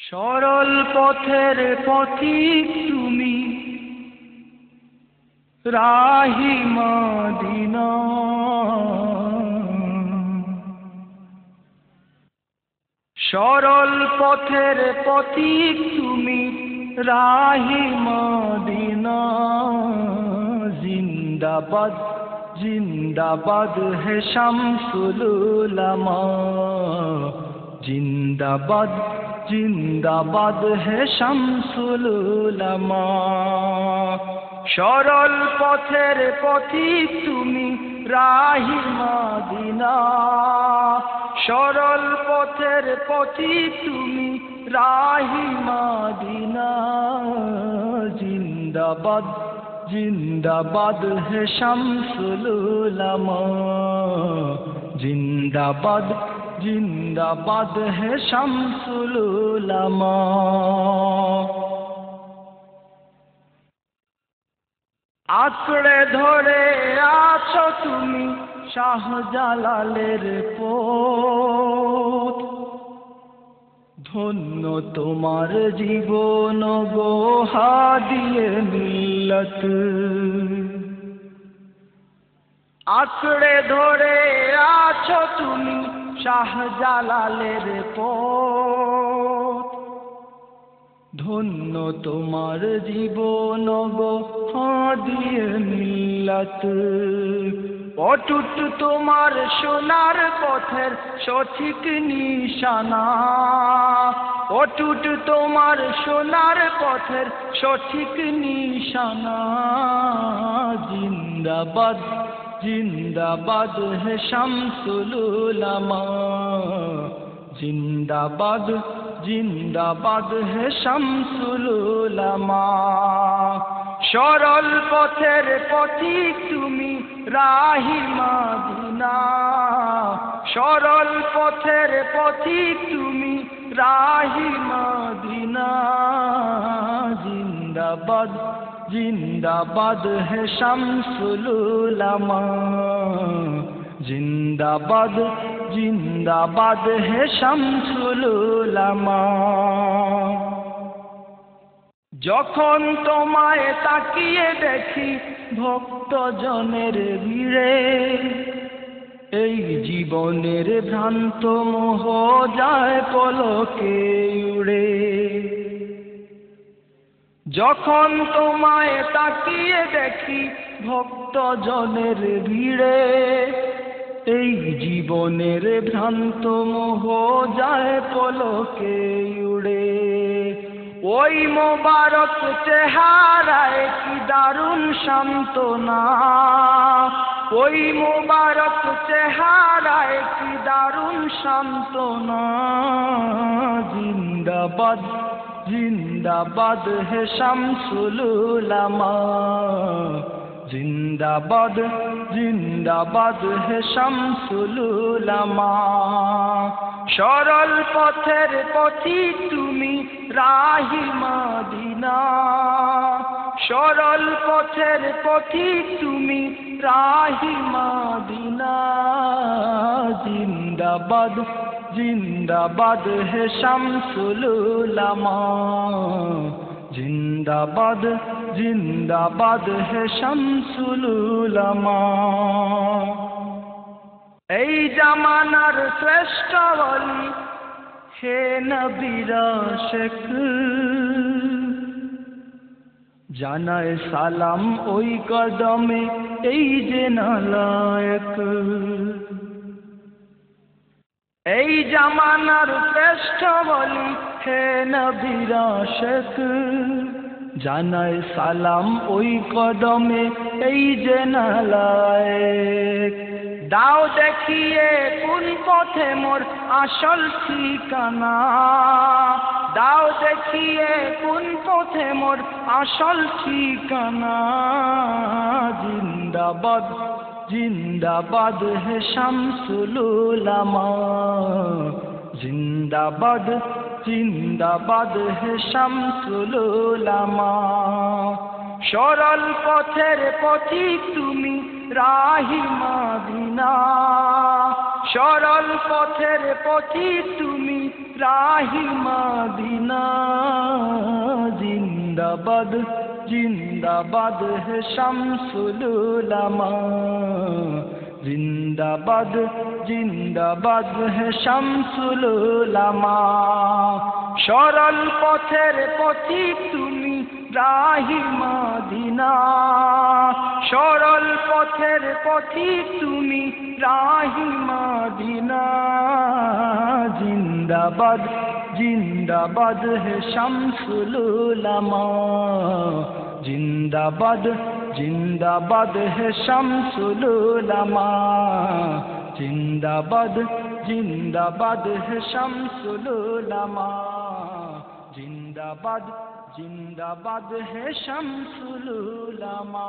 সরল পথের পথিক তুমি, রাহি মদিনা। সরল পথের পথিক তুমি, রাহি মদিনা। জিন্দাবাদ জিন্দাবাদ হে শামসুল উলামা। জিন্দাবাদ জিন্দাবাদ হে শামসুল উলামা। সরল পথের পথিক তুমি, রাহি মদিনা। সরল পথের পথিক তুমি, রাহি মদিনা। জিন্দাবাদ জিন্দাবাদ হে শামসুল উলামা। জিন্দাবাদ জিন্দাবাদ হে শামসুল উলামা। আঁকড়ে ধরে আছো তুমি শাহজালালের পথ। ধন্য তোমার জীবন গো হাদিয়ে মিল্লত। আঁকড়ে ধরে আছো তুমি শাহজালালের পথ। ধন্য তোমার জীবন গো হাদিয়ে মিল্লত। অটুট তোমার সোনার পথের সঠিক নিশানা। অটুট তোমার সোনার পথের সঠিক নিশানা। জিন্দাবাদ জিন্দাবাদ হে শামসুল উলামা। জিন্দাবাদ জিন্দাবাদ হে শামসুল উলামা। সরল পথের পথিক তুমি, রাহি মদিনা। সরল পথের পথিক তুমি, রাহি মদিনা। জিন্দাবাদ জিন্দাবাদ হে শামসুল উলামা। জিন্দাবাদ জিন্দাবাদ হে শামসুল উলামা। যখন তোমায় তাকিয়ে দেখি ভক্ত জনের ভিড়ে, এই জীবনের ভ্রান্ত মোহ যায় পলকে উড়ে। যখন তোমায় তাকিয়ে দেখি ভক্ত জনের ভিড়ে, এই জীবনের ভ্রান্ত মোহ যায় পলকে উড়ে। ওই মোবারক চেহারায় কি দারুণ সান্ত্বনা। ওই মোবারক চেহারায় কি দারুণ সান্ত্বনা। জিন্দাবাদ জিন্দাবাদ হে শামসুল উলামা। জিন্দাবাদ জিন্দাবাদ হে শামসুল উলামা। সরল পথের পথিক তুমি, রাহি মদিনা। সরল পথের পথিক তুমি, রাহি মদিনা। জিন্দাবাদ জিন্দাবাদ হে শামসুল উলামা। জিন্দাবাদ জিন্দাবাদ হে শামসুল উলামা। এই জামানার শ্রেষ্ঠ ওলি হে নবীর আশিক। জানায় সালাম ওই কদমে এই যে নালায়েক। এই জামানার শ্রেষ্ঠ ওলি হে নবীর আশিক। জানায় সালাম ওই কদমে এই যে নালায়েক। দাও দেখিয়ে কোন পথে মোর আসল ঠিকানা। দাও দেখিয়ে কোন পথে মোর আসল ঠিকানা। জিন্দাবাদ জিন্দাবাদ হে শামসুল উলামা। জিন্দাবাদ জিন্দাবাদ হে শামসুল উলামা। সরল পথের পথিক তুমি, রাহি মদিনা। সরল পথের পথিক তুমি, রাহি মদিনা। जिंदाबाद जिंदाबाद है शम्सुल उलमा जिंदाबाद जिंदाबाद है शम्सुल उलमा সরল পথের পথিক তুমি রাহি মদিনা সরল পথের পথিক তুমি রাহি মদিনা জিন্দাবাদ जिंदाबाद है शम्सुल उलमा जिंदाबाद जिंदाबाद है शम्सुल उलमा जिंदाबाद जिंदाबाद है शम्सुल उलमा जिंदाबाद जिंदाबाद है शम्सुल उलमा।